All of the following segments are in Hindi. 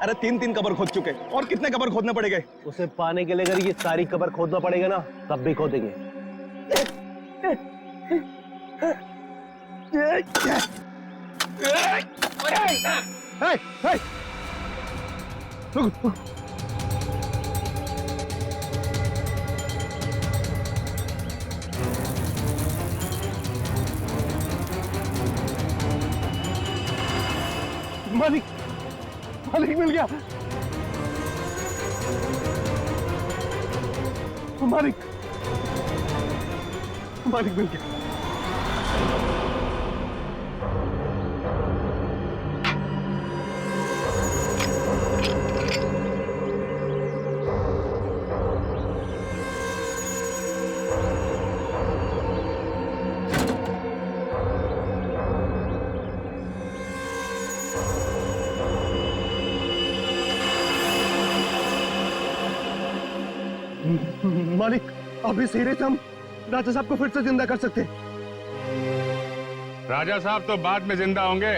अरे 3-3 कबर खोद चुके, और कितने कबर खोदने पड़ेंगे? उसे पाने के लिए अगर ये सारी कबर खोदना पड़ेगा ना, तब भी खोदेंगे। मालिक, मालिक मिल गया। मालिक, मालिक मिल गया। मालिक, अब इस हीरे से हम राजा साहब को फिर से जिंदा कर सकते हैं। राजा साहब तो बाद में जिंदा होंगे,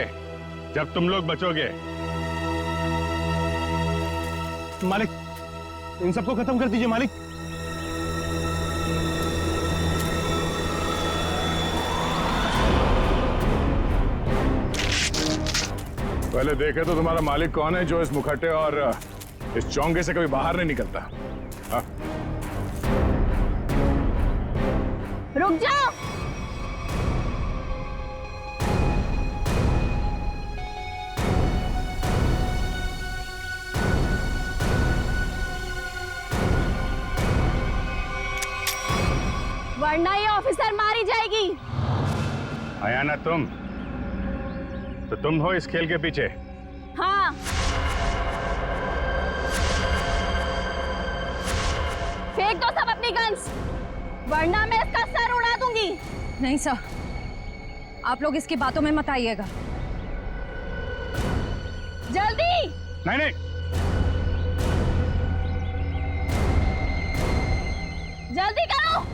जब तुम लोग बचोगे। मालिक, इन सबको खत्म कर दीजिए मालिक। पहले देखे तो तुम्हारा मालिक कौन है, जो इस मुखट्टे और इस चौंगे से कभी बाहर नहीं निकलता। हाँ? रुक जाओ। वरना ये ऑफिसर मारी जाएगी। आया ना तुम, तो तुम हो इस खेल के पीछे। हाँ, फेंक दो सब अपनी गन्स, वरना मैं इसका सर उड़ा दूंगी। नहीं सर, आप लोग इसकी बातों में मत आइएगा। जल्दी। नहीं नहीं, जल्दी करो।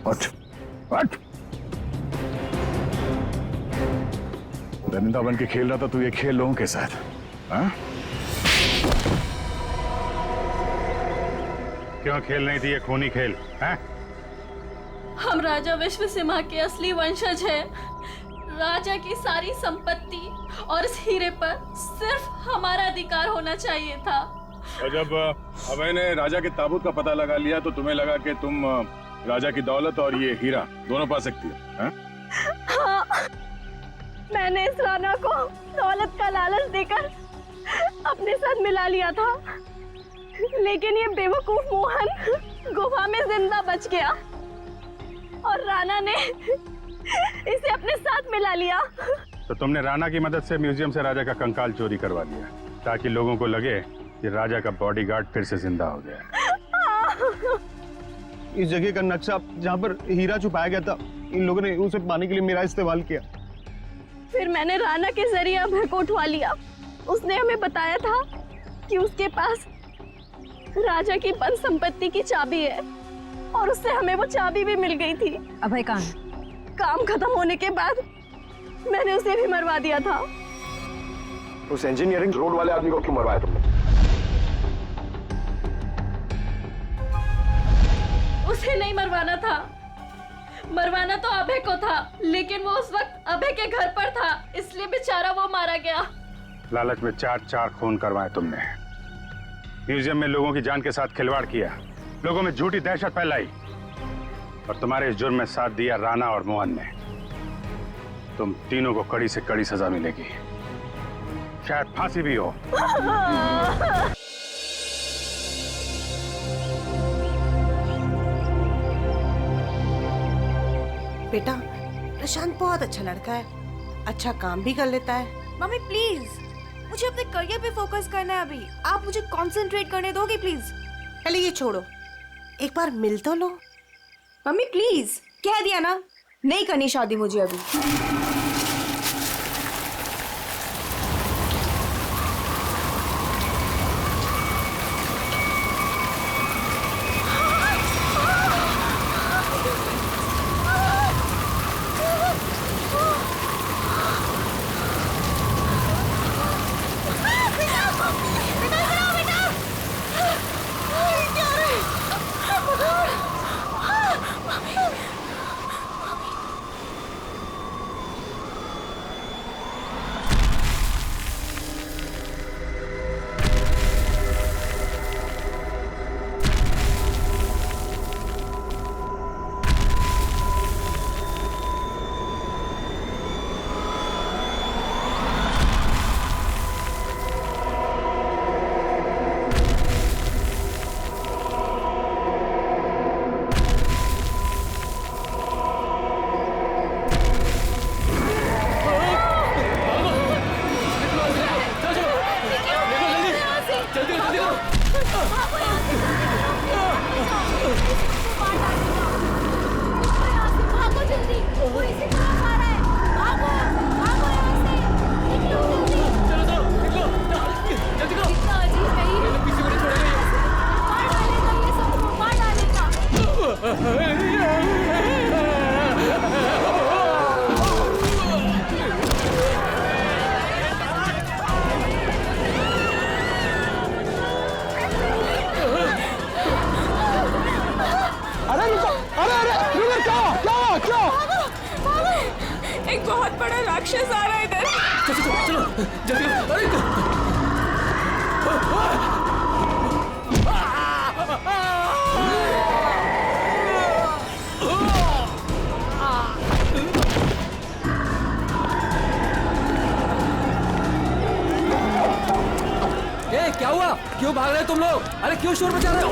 उठ उठ। दरिंदा बन के खेल रहा था तू ये खेल लोगों के साथ, हाँ? क्यों खेल नहीं थी ये खूनी खेल, हैं? हम राजा विश्वसिंह के असली वंशज हैं। राजा की सारी संपत्ति और इस हीरे पर सिर्फ हमारा अधिकार होना चाहिए था। और जब अभय ने राजा के ताबूत का पता लगा लिया तो तुम्हें लगा कि तुम राजा की दौलत और ये हीरा दोनों पा सकती हो, हैं? हाँ, मैंने इस राणा को दौलत का लालच देकर अपने साथ मिला लिया था, लेकिन ये बेवकूफ मोहन गुफा में जिंदा बच गया और राणा ने इसे अपने साथ मिला लिया। तो तुमने राणा की मदद से म्यूजियम से राजा का कंकाल चोरी करवा लिया ताकि लोगों को लगे कि राजा का बॉडीगार्ड फिर से जिंदा हो गया। इस जगह का नक्शा जहाँ पर हीरा छुपाया गया था, इन लोगों ने उसे पाने के लिए मेरा इस्तेमाल किया। फिर मैंने राणा के जरिए अभय को उठवा लिया। उसने हमें बताया था कि उसके पास राजा की बंद संपत्ति की चाबी है और उससे हमें वो चाबी भी मिल गई थी। अभय कहाँ है? काम खत्म होने के बाद मैंने उसे भी मरवा दिया था। उस इंजीनियरिंग रोड वाले आदमी को क्यों मरवाया तुमने? उसे नहीं मरवाना था, मरवाना तो अभय को था, लेकिन वो उस वक्त अभय के घर पर था, इसलिए बेचारा वो मारा गया। लालच में चार खून करवाए तुमने, म्यूजियम में लोगों की जान के साथ खिलवाड़ किया, लोगों में झूठी दहशत फैलाई और तुम्हारे इस जुर्म में साथ दिया राणा और मोहन ने। तुम तीनों को कड़ी से कड़ी सजा मिलेगी, शायद फांसी भी हो। बेटा, प्रशांत बहुत अच्छा लड़का है, अच्छा काम भी कर लेता है। मम्मी प्लीज, मुझे अपने करियर पे फोकस करना है अभी। आप मुझे कंसंट्रेट करने दोगे प्लीज? पहले ये छोड़ो, एक बार मिल तो लो। मम्मी प्लीज, कह दिया ना, नहीं करनी शादी मुझे अभी। एक बहुत बड़ा राक्षस आ रहा है इधर। चलो जल्दी। क्या हुआ? क्यों भाग रहे हो तुम लोग? अरे क्यों शोर मचा रहे हो?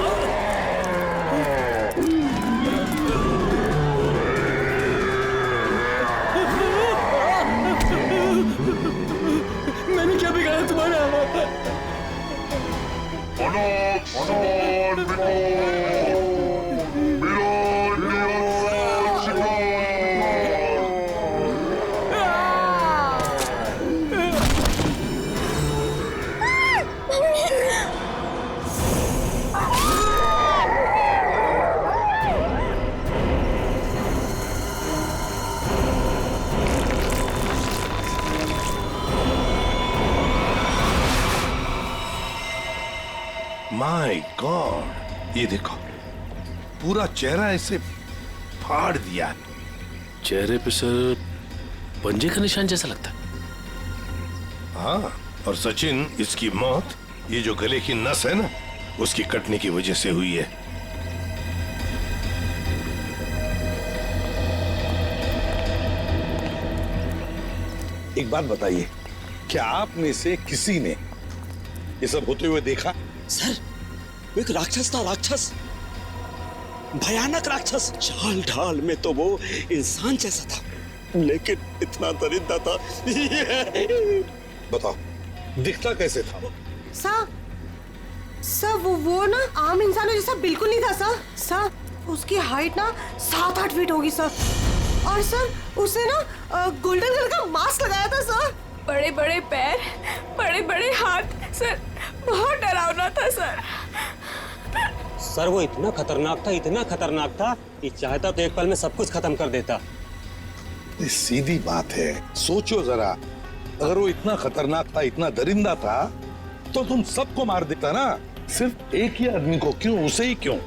मैंने क्या बिगाड़ा तुम्हारा? माय गॉड, ये देखो पूरा चेहरा ऐसे फाड़ दिया। चेहरे पे सर पंजे का निशान जैसा लगता है। हाँ, और सचिन इसकी मौत ये जो गले की नस है ना उसकी कटने की वजह से हुई है। एक बात बताइए, क्या आप में से किसी ने ये सब होते हुए देखा? सर वो एक राक्षस था, राक्षस, भयानक राक्षस। चाल ढाल में तो वो इंसान जैसा था, लेकिन इतना दरिद्र था। बताओ दिखता कैसे था? सर वो ना आम इंसानों जैसा बिल्कुल नहीं था सर। उसकी हाइट ना 7-8 फीट होगी सर। और सर उसने ना गोल्डन कलर का मास्क लगाया था सर। बड़े बड़े पैर, बड़े बड़े हाथ, सर बहुत डरावना था सर। सर वो इतना खतरनाक था कि चाहता तो एक पल में सब कुछ खत्म कर देता। ये सीधी बात है, सोचो जरा, अगर वो इतना खतरनाक था, इतना दरिंदा था, तो तुम सबको मार देता ना, सिर्फ एक ही आदमी को क्यों, उसे ही क्यों?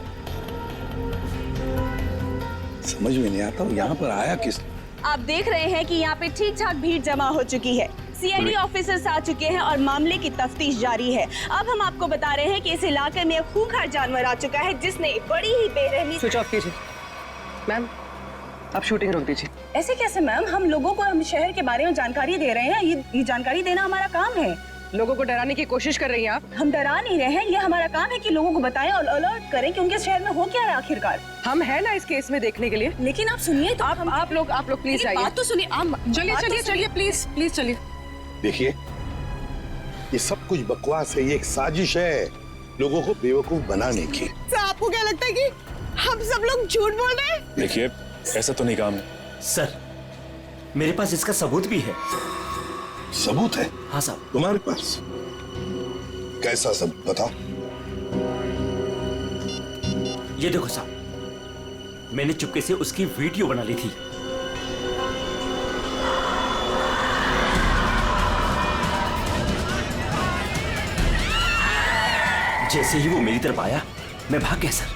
समझ में नहीं आता यहाँ पर आया किस? आप देख रहे हैं कि यहाँ पे ठीक ठाक भीड़ जमा हो चुकी है। सीआईडी ऑफिसर्स आ चुके हैं और मामले की तफ्तीश जारी है। अब हम आपको बता रहे हैं कि इस इलाके में एक खूंखार जानवर आ चुका है जिसने बड़ी ही बेरहमी। स्विच ऑफ कीजिए मैम, आप शूटिंग रोक दीजिए। ऐसे कैसे मैम? हम लोगों को हम शहर के बारे में जानकारी दे रहे हैं, ये जानकारी देना हमारा काम है। लोगों को डराने की कोशिश कर रही हैं आप। हम डरा नहीं रहे हैं, ये हमारा काम है कि लोगों को बताएं और अलर्ट करें कि उनके शहर में हो क्या रहा है आखिरकार। हम है ना इस केस में देखने के लिए। लेकिन आप सुनिए तो आप लोग प्लीज आइए। बात तो सुनिए। चलिए प्लीज चलिए। देखिए ये सब कुछ बकवास है, ये एक साजिश है लोगों को बेवकूफ बनाने की। सर आपको क्या लगता है कि हम सब लोग झूठ बोल रहे हैं? देखिए ऐसा तो नहीं काम है। सर मेरे पास इसका सबूत भी है। सबूत है? हाँ साहब। तुम्हारे पास कैसा सबूत बताओ? ये देखो साहब, मैंने चुपके से उसकी वीडियो बना ली थी। जैसे ही वो मेरी तरफ आया मैं भाग गया सर।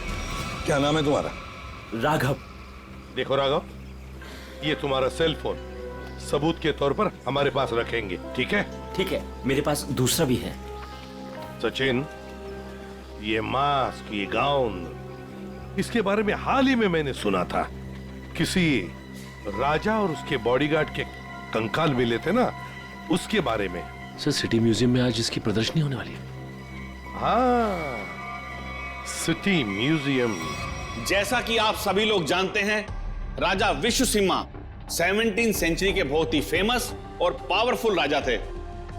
क्या नाम है तुम्हारा? राघव। देखो राघव, ये तुम्हारा सेल फोन सबूत के तौर पर हमारे पास रखेंगे, ठीक है? ठीक है, मेरे पास दूसरा भी है। सचिन, ये मास्क, ये गाउन, इसके बारे में हाल ही में मैंने सुना था। किसी राजा और उसके बॉडीगार्ड के कंकाल मिले थे ना, उसके बारे में। सर सिटी म्यूजियम में आज इसकी प्रदर्शनी होने वाली है। हाँ, सिटी म्यूजियम। जैसा कि आप सभी लोग जानते हैं, राजा विश्वसिम्हा 17वीं सेंचुरी के बहुत ही फेमस और पावरफुल राजा थे,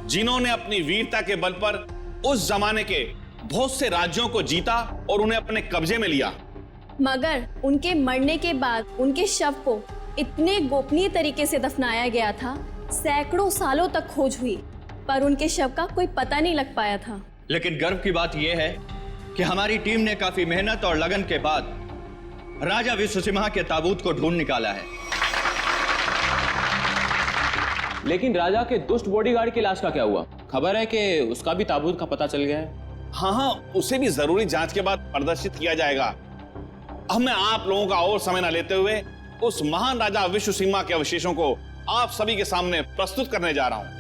जिन्होंने अपनी वीरता के बल पर उस जमाने के बहुत से राज्यों को जीता और उन्हें अपने कब्जे में लिया। मगर उनके मरने के बाद उनके शव को इतने गोपनीय तरीके से दफनाया गया था, सैकड़ों सालों तक खोज हुई, पर उनके शव का कोई पता नहीं लग पाया था। लेकिन गर्व की बात यह है कि हमारी टीम ने काफी मेहनत और लगन के बाद राजा विश्वसिम्हा के ताबूत को ढूंढ निकाला है। लेकिन राजा के दुष्ट बॉडीगार्ड की लाश का क्या हुआ? खबर है कि उसका भी ताबूत का पता चल गया है। हाँ, उसे भी जरूरी जांच के बाद प्रदर्शित किया जाएगा। अब मैं आप लोगों का और समय न लेते हुए उस महान राजा विश्वसिम्हा के अवशेषों को आप सभी के सामने प्रस्तुत करने जा रहा हूं।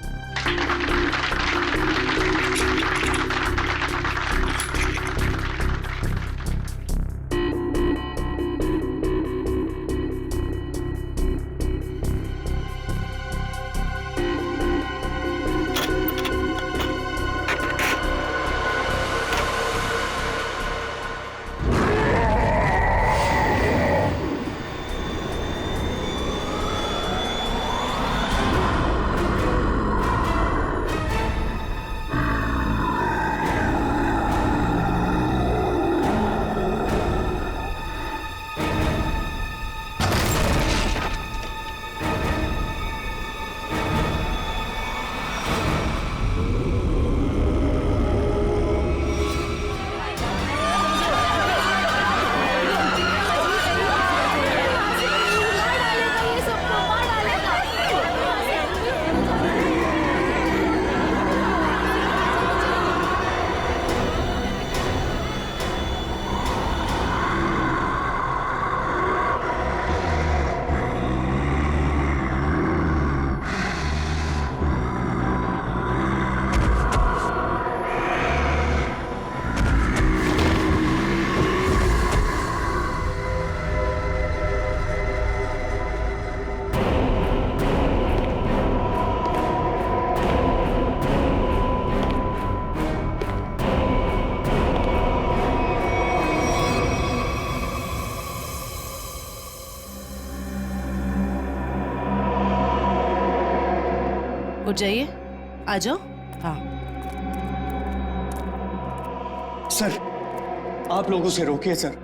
उठ जाइए, आ जाओ। हाँ सर, आप लोग उसे रोकिए सर,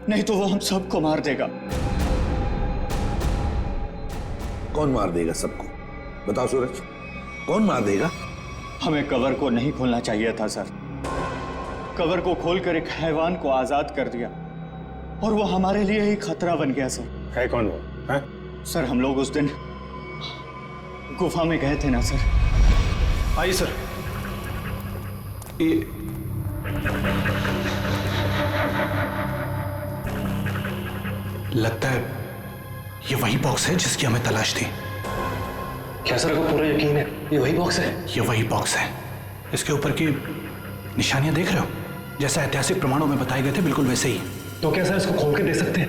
नहीं तो वो हम सबको मार देगा। कौन मार देगा सबको? बताओ सूरज, कौन मार देगा? हमें कवर को नहीं खोलना चाहिए था सर। कवर को खोलकर एक हैवान को आजाद कर दिया और वो हमारे लिए ही खतरा बन गया सर। है कौन वो? है? सर, हम लोग उस दिन गुफा में गए थे ना सर। आइए सर। ये लगता है ये वही बॉक्स है जिसकी हमें तलाश थी। क्या सर, आपको पूरा यकीन है ये वही बॉक्स है? ये वही बॉक्स है। इसके ऊपर की निशानियां देख रहे हो? जैसा ऐतिहासिक प्रमाणों में बताए गए थे, बिल्कुल वैसे ही। तो क्या सर इसको खोल के देख सकते हैं?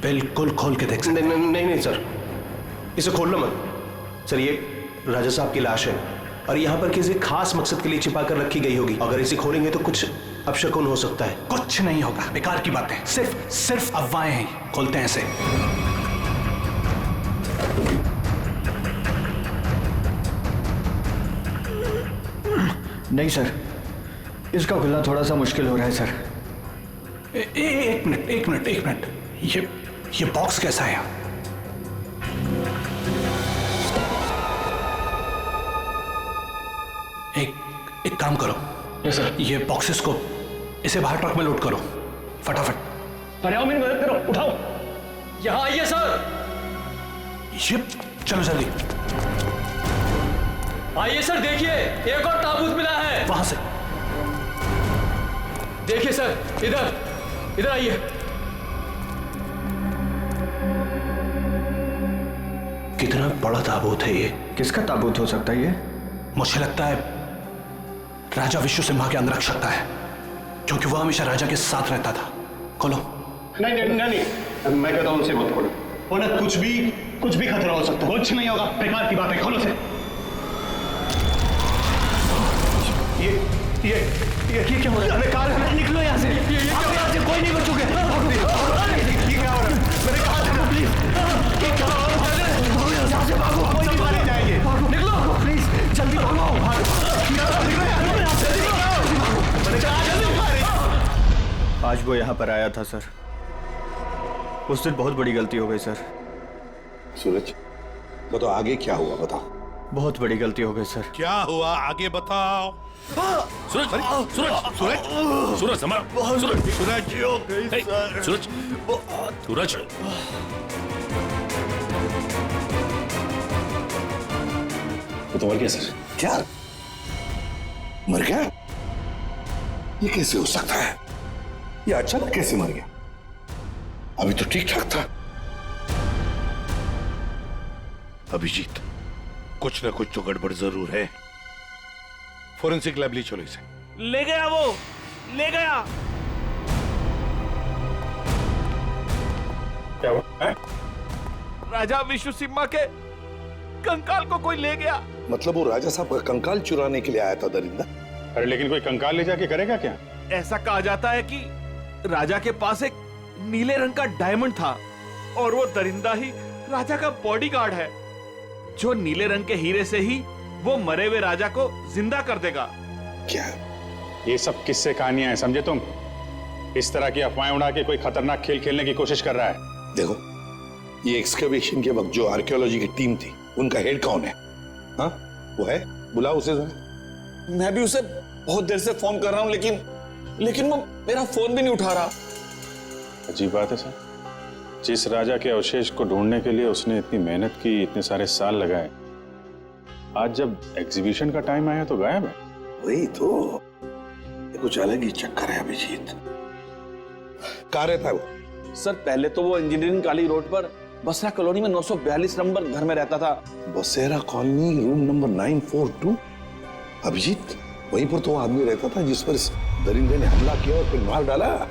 बिल्कुल खोल के देख सकते हैं। नहीं सर, इसे खोलना मत सर। ये राजा साहब की लाश है और यहाँ पर किसी खास मकसद के लिए छिपा कर रखी गई होगी। अगर इसे खोलेंगे तो कुछ अपशकुन हो सकता है। कुछ नहीं होगा, बेकार की बातें, सिर्फ अफवाहें हैं। खोलते हैं इसे। नहीं सर, इसका खुलना थोड़ा सा मुश्किल हो रहा है सर। एक मिनट। ये बॉक्स कैसा है? एक काम करो। Yes sir. ये बॉक्सेस को इसे बाहर ट्रक में लोड करो फटाफट। अरे आओ, मेरी मदद करो, उठाओ। यहाँ आइए सर। ये चलो जल्दी आइए सर, देखिए एक और ताबूत मिला है। वहां से देखिए सर, इधर आइए। कितना बड़ा ताबूत है ये? किसका ताबूत हो सकता है ये? मुझे लगता है राजा विश्व सिम्हा के अंगरक्षक का है, क्योंकि वह हमेशा राजा के साथ रहता था। खोलो। नहीं, मैं कहता हूँ उसे मत खोलो। वरना कुछ भी खतरा हो सकता है। कुछ नहीं होगा, बेकार की बात है। खोलो से। ये क्या हो रहा है? बेकार है, निकलो यहाँ से। यहाँ से कोई नहीं बचोगे। ये क्या हो रहा है? मैंने कहा था ना, प्लीज। ये क्या हो रहा है? यहाँ से भागो, कोई नहीं मारे जाएंगे। निकलो प्लीज, जल्दी भागो। आज वो यहाँ पर आया था सर। उस दिन बहुत बड़ी गलती हो गई सर। सूरज, बताओ आगे क्या हुआ? बताओ। बहुत बड़ी गलती हो गई सर। क्या हुआ आगे बताओ। सूरज तो मर गया सर। क्या मर गया? ये कैसे हो सकता है? ये अचानक कैसे मर गया? अभी तो ठीक ठाक था। अभिजीत, कुछ ना कुछ तो गड़बड़ जरूर है। फोरेंसिक लैब ले चलो इसे। ले गया वो, ले गया। क्या हुआ? राजा विश्व सिम्हा के कंकाल को कोई ले गया। मतलब वो राजा साहब का कंकाल चुराने के लिए आया था दरिंदा? अरे लेकिन कोई कंकाल ले जाके करेगा क्या? ऐसा कहा जाता है कि राजा के पास एक नीले रंग का डायमंड था और वो दरिंदा ही राजा का बॉडीगार्ड है, जो नीले रंग के हीरे से ही वो मरे हुए राजा को जिंदा कर देगा। क्या? ये सब किस्से कहानियां हैं, समझे तुम? इस तरह की अफवाहें उड़ा के कोई खतरनाक खेल खेलने की कोशिश कर रहा है। देखो, ये एक्सकवेशन के वक्त जो आर्कियोलॉजी की टीम थी, उनका हेड कौन है? हाँ, वो है? बुलाओ उसे जरा। मैं भी उसे बहुत देर से फोन कर रहा हूं, लेकिन वो मेरा फोन भी नहीं उठा रहा। अजीब बात है सर, जिस राजा के अवशेष को ढूंढने के लिए उसने इतनी मेहनत की, इतने सारे साल लगाए, आज जब एग्जीबिशन का टाइम आया तो गायब है। वही तो, ये कुछ अलग ही चक्कर है अभिजीत। कहाँ रहता है वो? सर, पहले तो वो इंजीनियरिंग कॉलेज रोड पर बसरा कॉलोनी में 942 नंबर घर में रहता था। बसेरा कॉलोनी, रूम नंबर 942। अभिजीत, वहीं पर तो वो आदमी रहता था जिस पर इस दरिंदे ने हमला किया और फिर मार डाला।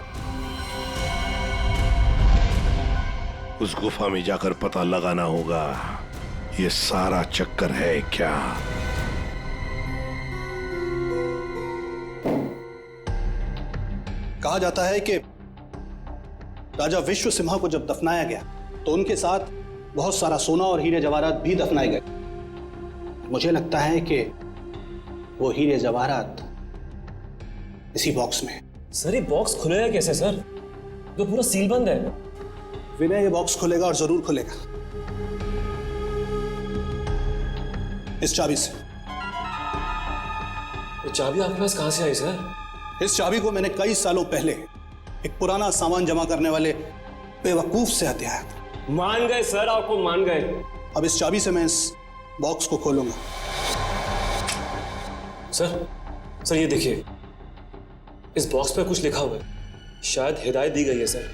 उस गुफा में जाकर पता लगाना होगा ये सारा चक्कर है क्या। कहा जाता है कि राजा विश्व सिम्हा को जब दफनाया गया तो उनके साथ बहुत सारा सोना और हीरे जवाहरात भी दफनाए गए। मुझे लगता है कि वो हीरे जवाहरात इसी बॉक्स में। सर ये बॉक्स खुलेगा कैसे सर? तो पूरा सील बंद है। विनय ये बॉक्स खुलेगा और जरूर खुलेगा, इस चाबी से। ये चाबी आपके पास कहां से आई सर? इस चाबी को मैंने कई सालों पहले एक पुराना सामान जमा करने वाले बेवकूफ से हथियाया था। मान गए सर, आपको मान गए। अब इस चाबी से मैं इस बॉक्स को खोलूंगा। सर ये देखिए, इस बॉक्स पे कुछ लिखा हुआ है, शायद हिदायत दी गई है सर,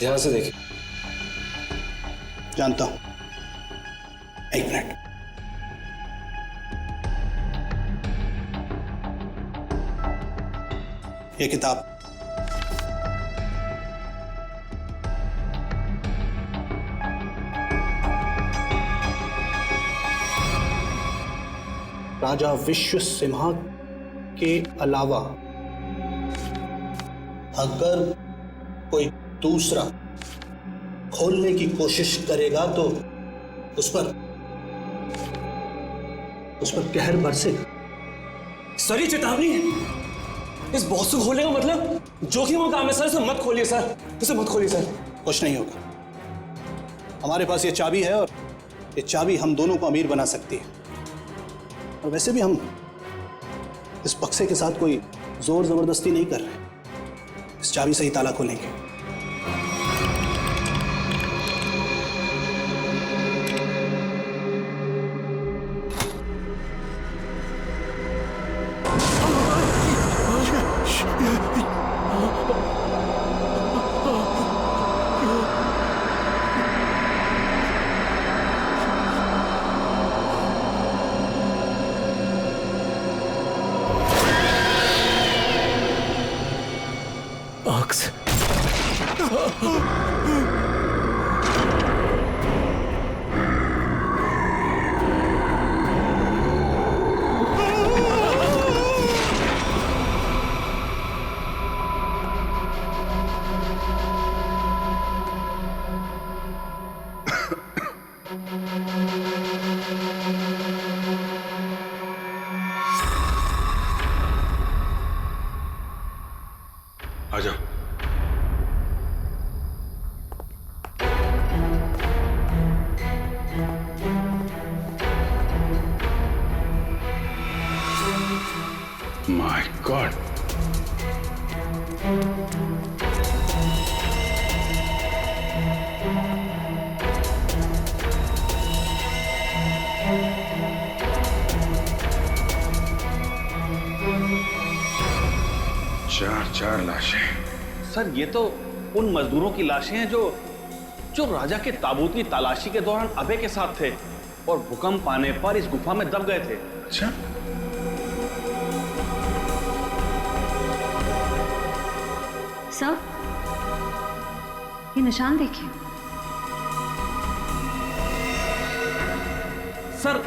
ध्यान से देखिए। जानता हूं, एक मिनट। ये किताब राजा विश्व सिम्हा के अलावा अगर कोई दूसरा खोलने की कोशिश करेगा तो उस पर कहर बरसेगा। सर ये चेतावनी है, इस बॉक्स को खोलने का मतलब जोखिम का काम है सर, इसे मत खोलिए सर, इसे मत खोलिए सर। कुछ नहीं होगा, हमारे पास ये चाबी है और ये चाबी हम दोनों को अमीर बना सकती है। और वैसे भी हम इस बक्से के साथ कोई जोर जबरदस्ती नहीं कर रहे, इस चाबी से ही ताला खोलेंगे। आजा। माय गॉड, चार लाशें। सर ये तो उन मजदूरों की लाशें हैं जो राजा के ताबूत की तलाशी के दौरान अभय के साथ थे और भूकंप आने पर इस गुफा में दब गए थे। अच्छा, सर ये निशान देखिए। सर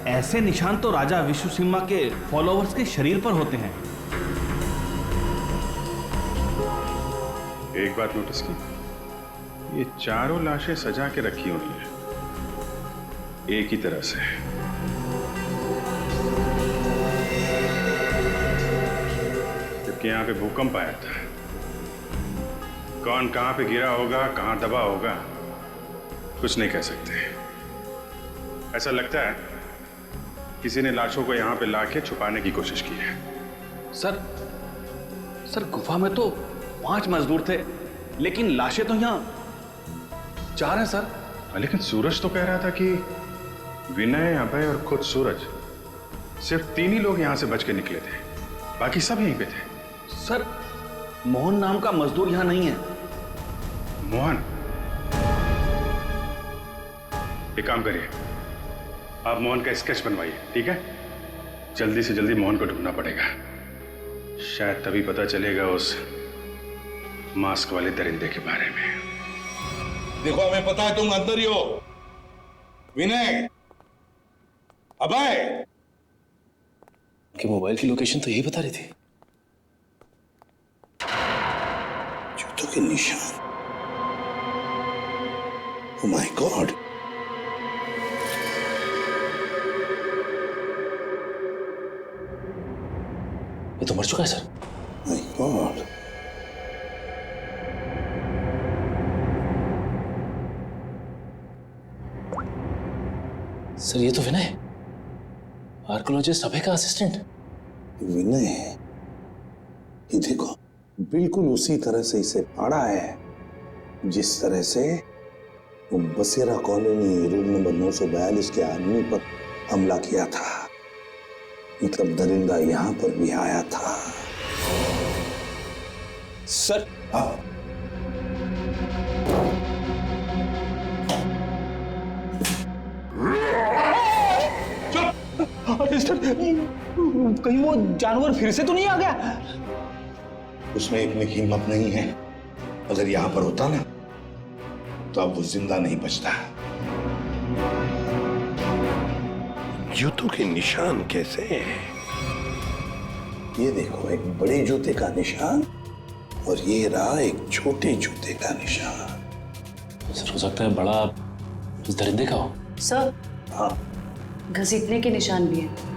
ऐसे निशान तो राजा विश्व सिम्हा के फॉलोअर्स के शरीर पर होते हैं। एक बात नोटिस की, ये चारों लाशें सजा के रखी हुई हैं एक ही तरह से। जबकि यहां पे भूकंप आया था, कौन कहां पे गिरा होगा, कहां दबा होगा, कुछ नहीं कह सकते। ऐसा लगता है किसी ने लाशों को यहां पे लाके छुपाने की कोशिश की है। सर गुफा में तो 5 मजदूर थे, लेकिन लाशें तो यहाँ 4 हैं सर। लेकिन सूरज तो कह रहा था कि विनय, अभय और खुद सूरज, सिर्फ 3 ही लोग यहां से बच के निकले थे, बाकी सब यहीं पे थे। सर मोहन नाम का मजदूर यहाँ नहीं है। मोहन? एक काम करिए, आप मोहन का स्केच बनवाइए, ठीक है? जल्दी से जल्दी मोहन को ढूंढना पड़ेगा, शायद तभी पता चलेगा उस मास्क वाले दरिंदे के बारे में। देखो हमें पता है तुम अंदर ही हो। विनय, अभय, कि मोबाइल की लोकेशन तो यही बता रही थी। जूतों के निशान। Oh my God. मर चुका है सर। My God. सर ये तो विनय है, आर्कोलॉजिस्ट अभय का असिस्टेंट। विनय है? ये देखो, बिल्कुल उसी तरह से इसे फाड़ा है जिस तरह से वो बसेरा कॉलोनी रूम नंबर 942 के आदमी पर हमला किया था। मतलब दरिंदा यहां पर भी आया था। सर कहीं वो जानवर फिर से तो नहीं आ गया? उसमें इतनी हिम्मत नहीं है। अगर यहां पर होता ना तो अब वो जिंदा नहीं बचता। जूतों के निशान कैसे? ये देखो, एक बड़े जूते का निशान और ये रहा एक छोटे जूते का निशान। सर हो सकता है बड़ा उस दरिंदे का हो। सर हाँ, घसीटने के निशान भी हैं।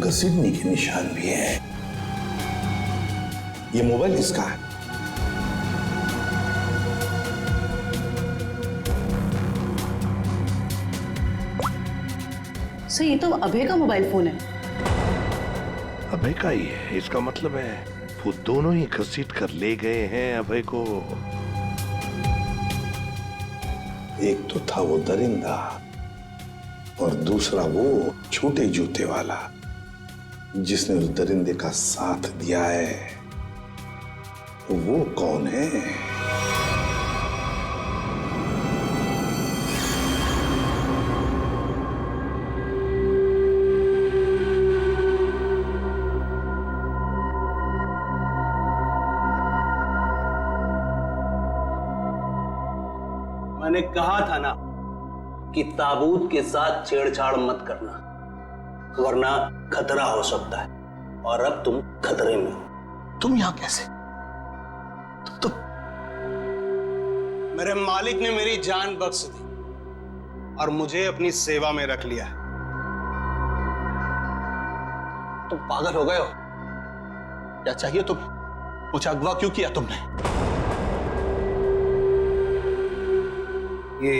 घसीटने के निशान भी है। ये मोबाइल किसका है? सर ये तो अभय का मोबाइल फोन है। अभय का ही है, इसका मतलब है वो दोनों ही घसीट कर ले गए हैं अभय को। एक तो था वो दरिंदा और दूसरा वो छोटे जूते वाला जिसने उस दरिंदे का साथ दिया है। वो कौन है? मैंने कहा था ना कि ताबूत के साथ छेड़छाड़ मत करना, वरना खतरा हो सकता है। और अब तुम खतरे में हो। तुम यहां कैसे? तुम मेरे मालिक ने मेरी जान बख्श दी और मुझे अपनी सेवा में रख लिया। तुम पागल हो गए हो? क्या चाहिए तुम्हें? मुझे अगवा क्यों किया तुमने? ये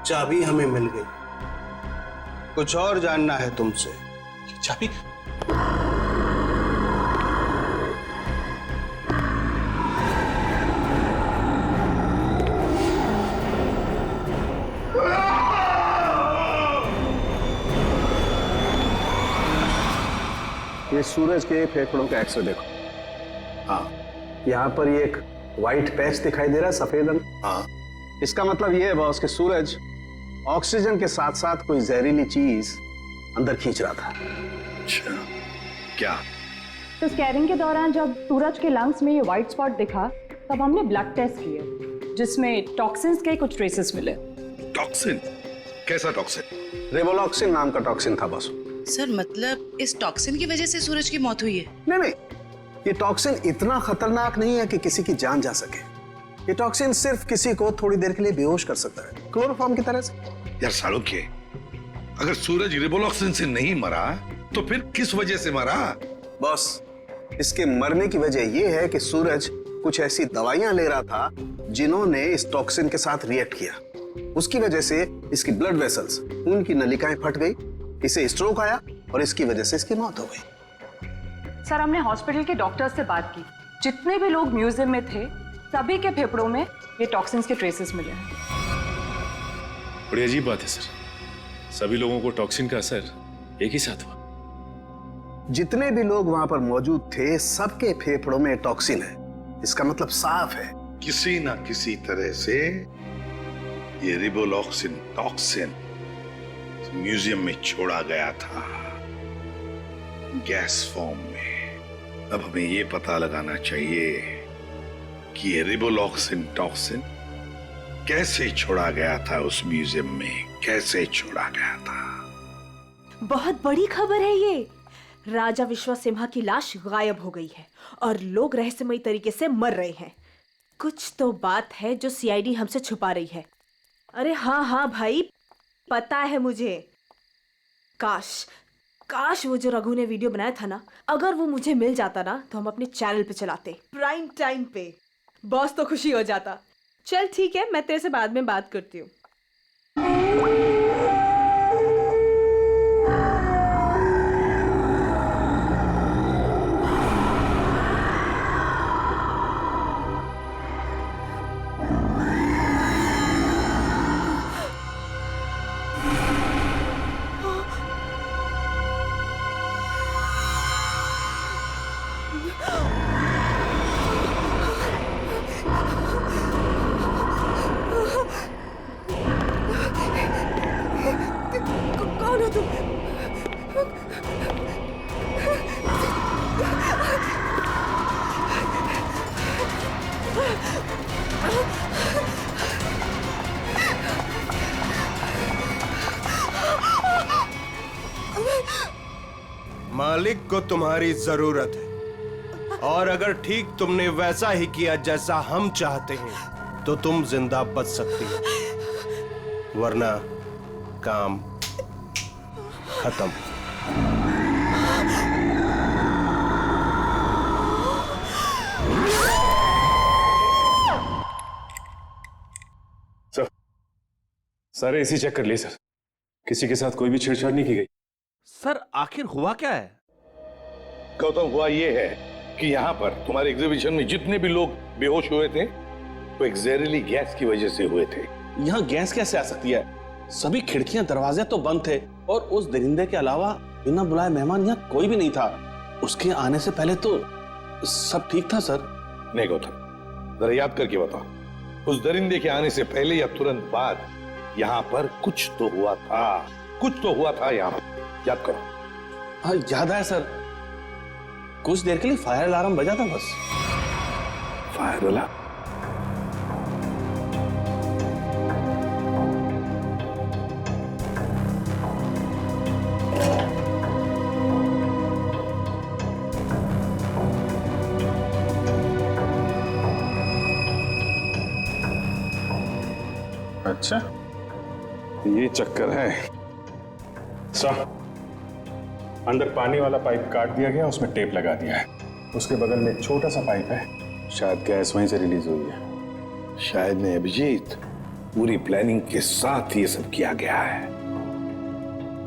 चाबी हमें मिल गई। कुछ और जानना है तुमसे? चाबी? ये सूरज के फेफड़ों का एक्सरे देखो। हाँ, यहाँ पर ये एक व्हाइट पैच दिखाई दे रहा है, सफेद रंग। हाँ, इसका मतलब ये है बॉस कि सूरज ऑक्सीजन के साथ साथ कोई जहरीली चीज अंदर खींच रहा था। अच्छा, क्या? तो स्कैनिंग के दौरान जब सूरज के लंग्स में ये व्हाइट स्पॉट दिखा तब हमने ब्लड टेस्ट किए जिसमें टॉक्सिन्स के कुछ ट्रेसेस मिले। टॉक्सिन? कैसा टॉक्सिन? रेवोलॉक्सिन नाम का टॉक्सिन था बॉस। सर मतलब इस टॉक्सिन की वजह से सूरज की मौत हुई है? नहीं, ये टॉक्सिन इतना खतरनाक नहीं है कि किसी की जान जा सके। ये टॉक्सिन सिर्फ किसी को थोड़ी देर के लिए बेहोश कर सकता है, क्लोरोफॉर्म की तरह से। यार सालुक्य, अगर सूरज रिवोलॉक्सिन से नहीं मरा तो फिर किस वजह से मरा? बॉस, इसके मरने की वजह यह है कि सूरज कुछ ऐसी दवाइयां ले रहा था जिन्होंने इस टॉक्सिन के साथ रिएक्ट किया। उसकी वजह से इसकी ब्लड वेसल्स, खून की नलिकाएं फट गई, इसे स्ट्रोक आया और इसकी वजह से इसकी मौत हो गई। सर हमने हॉस्पिटल के डॉक्टर्स से बात की, जितने भी लोग म्यूजियम में थे सभी के फेफड़ों में ये टॉक्सिन्स के ट्रेसेस मिले हैं। बड़ी अजीब बात है सर, सभी लोगों को टॉक्सिन का असर एक ही साथ हुआ। जितने भी लोग वहां पर मौजूद थे सबके फेफड़ों में टॉक्सिन है। इसका मतलब साफ है, किसी ना किसी तरह से ये रिवोलॉक्सिन टॉक्सिन म्यूजियम में छोड़ा गया था, गैस फॉर्म में। अब हमें ये पता लगाना चाहिए कि ये रिवोलॉक्सिन टॉक्सिन कैसे छोड़ा गया था उस म्यूजियम में, कैसे छोड़ा गया था। बहुत बड़ी खबर है ये। राजा विश्वसिम्हा की लाश गायब हो गई है और लोग रहस्यमयी तरीके से मर रहे हैं। कुछ तो बात है जो सीआईडी हमसे छुपा रही है। अरे हाँ हाँ भाई, पता है मुझे। काश काश वो जो रघु ने वीडियो बनाया था ना, अगर वो मुझे मिल जाता ना तो हम अपने चैनल पे चलाते प्राइम टाइम पे। बॉस तो खुशी हो जाता। चल ठीक है, मैं तेरे से बाद में बात करती हूँ। कौन हो तुम? मालिक को तुम्हारी जरूरत है, और अगर ठीक तुमने वैसा ही किया जैसा हम चाहते हैं तो तुम जिंदा बच सकती हो, वरना काम खत्म। सारे एसी चेक कर लिए सर, किसी के साथ कोई भी छेड़छाड़ नहीं की गई। सर आखिर हुआ क्या है? गौतम, हुआ ये है कि यहाँ पर तुम्हारे एग्जीबिशन में जितने भी लोग बेहोश हुए थे वो एक जहरीली गैस की वजह से हुए थे। यहाँ गैस कैसे आ सकती है? सभी खिड़कियां दरवाजे तो बंद थे और उस दरिंदे के अलावा बिना बुलाए मेहमान यहाँ कोई भी नहीं था। उसके आने से पहले तो सब ठीक था सर। नहीं गौतम, जरा याद करके बताओ, उस दरिंदे के आने से पहले या तुरंत बाद यहाँ पर कुछ तो हुआ था, कुछ तो हुआ था यहाँ पर। याद करो। हाँ याद है सर, कुछ देर के लिए फायर अलार्म बजा था बस। Fire alarm? अच्छा, ये चक्कर है। सर, अंदर पानी वाला पाइप काट दिया गया, उसमें टेप लगा दिया है। उसके बगल में एक छोटा सा पाइप है, शायद गैस वहीं से रिलीज हुई है। शायद नहीं अभिजीत, पूरी प्लानिंग के साथ ये सब किया गया है।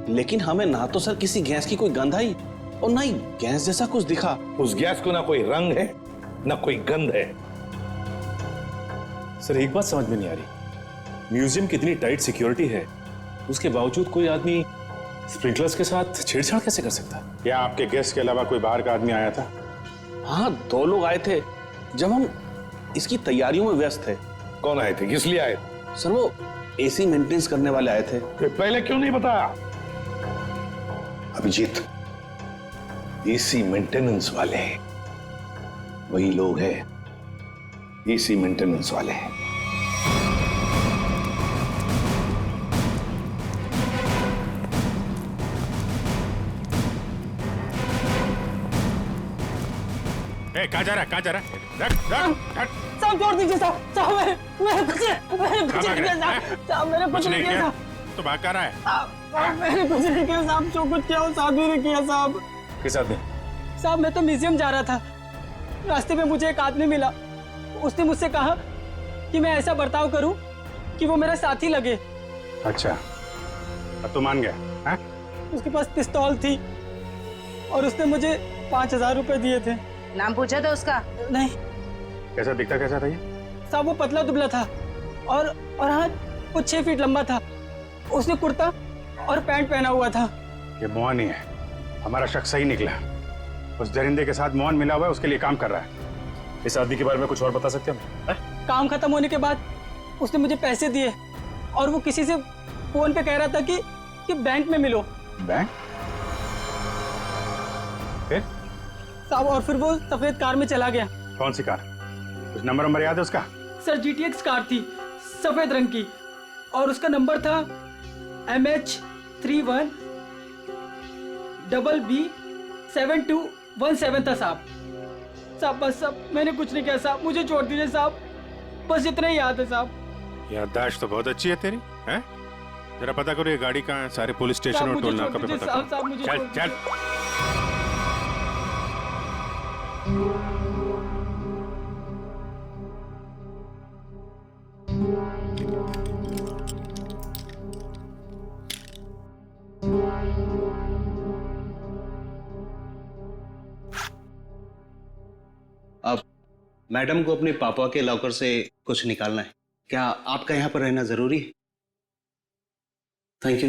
लेकिन हमें ना तो सर किसी गैस की कोई गंध आई और ना ही गैस जैसा कुछ दिखा। उस गैस को ना कोई रंग है ना कोई गंध है। सर एक बात समझ में नहीं आ रही, म्यूजियम की इतनी टाइट सिक्योरिटी है, उसके बावजूद कोई आदमी स्प्रिंकलर्स के साथ छेड़छाड़ कैसे कर सकता है? क्या आपके गेस्ट के अलावा कोई बाहर का आदमी आया था? हाँ 2 लोग आए थे जब हम इसकी तैयारियों में व्यस्त थे। कौन आए थे, किस लिए आए? सर वो एसी मेंटेनेंस करने वाले आए थे। पहले क्यों नहीं बताया? अभिजीत, एसी मेंटेनेंस वाले वही लोग हैं, एसी मेंटेनेंस वाले हैं। कहाँ जा रहा है, कहाँ जा रहा है? साहब छोड़ दीजिए साहब, साहब मैंने कुछ नहीं किया साहब, मैंने कुछ नहीं किया साहब। तो भाग कर रहा है? साहब मैंने कुछ नहीं किया साहब, जो कुछ किया वो साधु ने किया साहब। किस आदमी? साहब मैं तो म्यूजियम जा रहा था, रास्ते में मुझे एक आदमी मिला, उसने मुझसे कहा कि मैं ऐसा बर्ताव करूं कि वो मेरा साथी लगे। अच्छा, अब तो मान गया? हाँ? उसके पास पिस्तौल थी और उसने मुझे 5000 रुपए दिए थे। नाम पूछा था उसका? नहीं। कैसा दिखता, कैसा था ये? साहब वो पतला दुबला था और हाँ वो 6 फीट लंबा था। उसने कुर्ता और पैंट पहना हुआ था। ये मोहन ही है, हमारा शक सही निकला। उस दरिंदे के साथ मोहन मिला हुआ है, उसके लिए काम कर रहा है। इस आदमी के बारे में कुछ और बता सकते हैं? काम खत्म होने के बाद उसने मुझे पैसे दिए और वो किसी से फोन पे कह रहा था कि बैंक में मिलो। बैंक? फिर? साहब और फिर वो सफेद कार में चला गया। कौन सी कार? कुछ नंबर याद है उसका? सर GTX कार थी, सफेद रंग की, और उसका नंबर था MH31 BB7217 था साहब। साहब बस साहब मैंने कुछ नहीं किया साहब, मुझे छोड़ दीजिए साहब, बस इतना ही याद है साहब। याददाश्त तो बहुत अच्छी है तेरी, हैं? जरा पता करो ये गाड़ी कहाँ है, सारे पुलिस स्टेशन और टोल नाका पे पता करो। चल चल। अब मैडम को अपने पापा के लॉकर से कुछ निकालना है। क्या आपका यहाँ पर रहना जरूरी है? Thank you.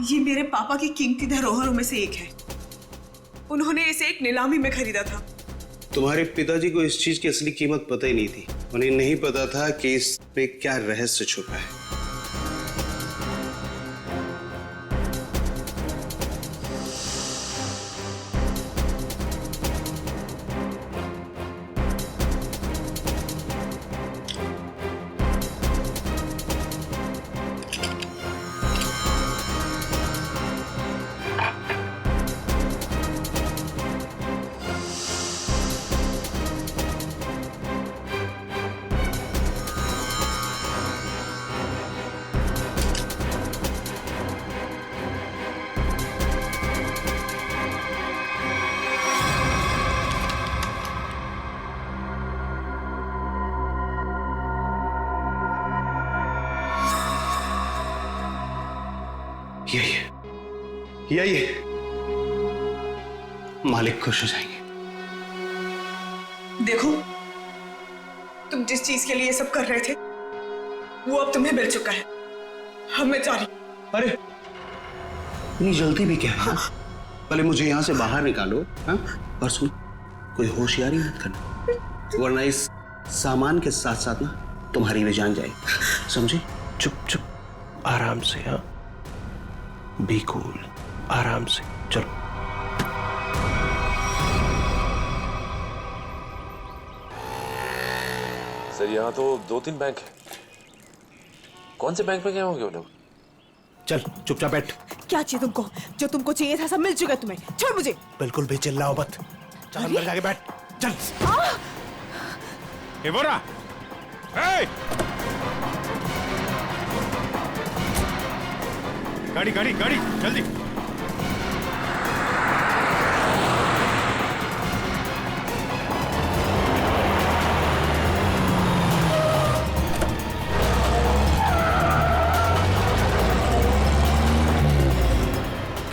ये मेरे पापा की कीमती धरोहरों में से एक है। उन्होंने इसे एक नीलामी में खरीदा था। तुम्हारे पिताजी को इस चीज की असली कीमत पता ही नहीं थी। उन्हें नहीं पता था कि इस पे क्या रहस्य छुपा है। यही मालिक खुश हो जाएंगे। देखो, तुम जिस चीज के लिए ये सब कर रहे थे वो अब तुम्हें मिल चुका है। अब मैं जा रही। अरे इतनी जल्दी भी क्या है? हाँ। पहले मुझे यहाँ से बाहर निकालो। हाँ? और सुन, कोई होशियारी मत करना, वरना इस सामान के साथ साथ ना तुम्हारी भी जान जाए। समझे? चुप चुप, आराम से। हाँ, बी कूल, आराम से चलो। सर यहाँ तो 2-3 बैंक है। कौन से बैंक में गए होंगे वो लोग? चल चुपचाप बैठ। क्या चाहिए तुमको? जो तुमको चाहिए था सब मिल चुका है तुम्हें। छोड़ मुझे। बिल्कुल भी चिल्लाओ मत। चल अंदर जाके बैठ। चल। ए बोरा, ए! गाड़ी गाड़ी गाड़ी जल्दी।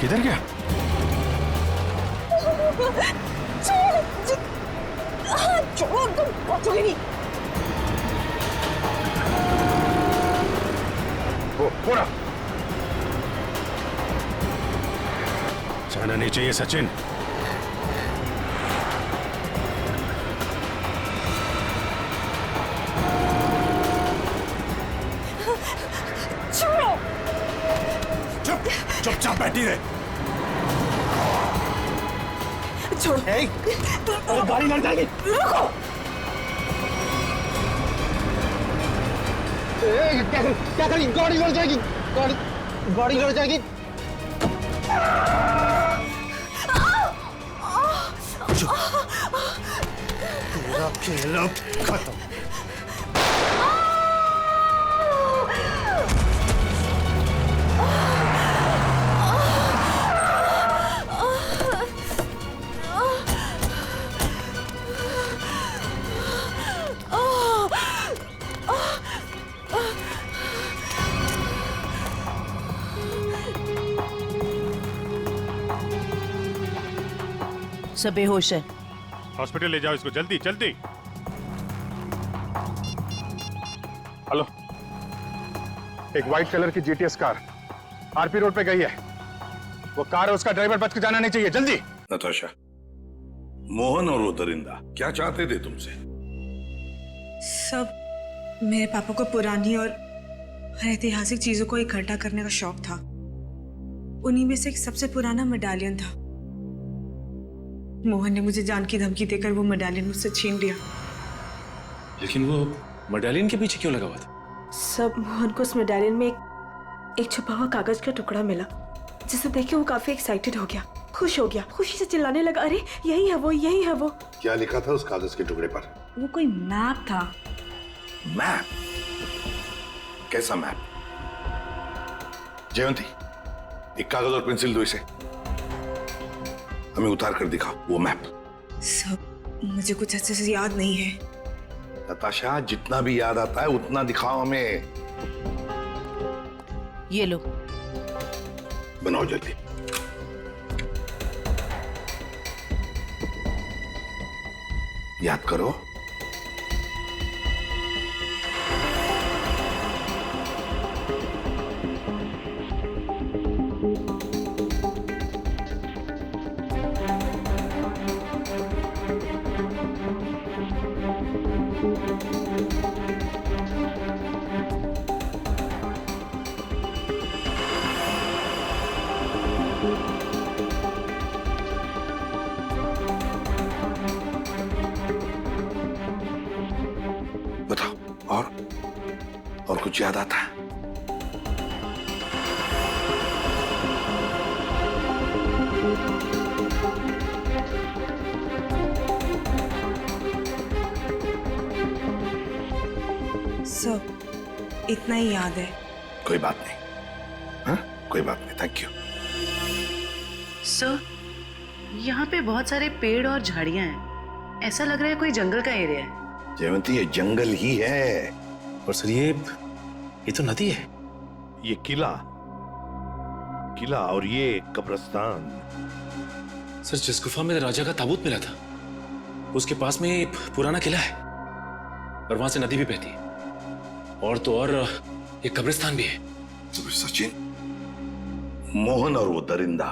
किधर गया? छोड़ो, तुम पहुंचोगे नहीं। वो बोरा, जाना नहीं चाहिए सचिन। छोड़ो। चुपचाप बैठी रहे। छोड़ो। गाड़ी लड़ जाएगी। रुको। क्या करी? गाड़ी लड़ जाएगी। गाड़ी लड़ जाएगी। तेरा खेल अब खत्म। सब बेहोश है। हॉस्पिटल ले जाओ इसको, जल्दी जल्दी। हेलो, एक व्हाइट कलर की जीटीएस कार आरपी रोड पे गई है। वो कार है, उसका ड्राइवर बच के जाना नहीं चाहिए। जल्दी। नताशा, मोहन और वो दरिंदा क्या चाहते थे तुमसे? सब मेरे पापा को पुरानी और ऐतिहासिक चीजों को इकट्ठा करने का शौक था। उन्हीं में से एक सबसे पुराना मेडालियन था। मोहन ने मुझे जान की धमकी देकर वो मेडालियन मुझसे छीन लिया। लेकिन वो मेडालियन के पीछे क्यों लगा हुआ था? सब मोहन को उस मेडालियन में एक एक छुपा हुआ कागज का टुकड़ा मिला, जिसे देख के वो काफी एक्साइटेड हो गया, खुश हो गया, खुशी से चिल्लाने लगा, अरे यही है वो, यही है वो। क्या लिखा था उस कागज के टुकड़े पर? वो कोई मैप था। मैप? कैसा मैप? जयंती, एक कागज और पेंसिल दो इसे, हमें उतार कर दिखाओ वो मैप। सब मुझे कुछ अच्छे से याद नहीं है। नताशा, जितना भी याद आता है उतना दिखाओ हमें। ये लो। बनाओ जल्दी। याद करो। बताओ, और कुछ याद आता है? सब इतना ही याद है। कोई बात नहीं, हाँ? कोई बात नहीं, थैंक यू। सर, यहाँ पे बहुत सारे पेड़ और झाड़ियाँ हैं। ऐसा लग रहा है कोई जंगल का एरिया है। जयवंती, ये जंगल ही है। और सर ये तो नदी है। ये किला और ये कब्रिस्तान। सर, जिस गुफा में राजा का ताबूत मिला था, उसके पास में एक पुराना किला है और वहां से नदी भी बहती है, और तो और एक कब्रिस्तान भी है। तो सचिन, मोहन और वो दरिंदा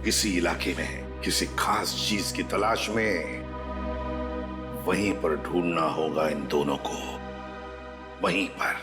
किसी इलाके में किसी खास चीज की तलाश में, वहीं पर ढूंढना होगा इन दोनों को, वहीं पर।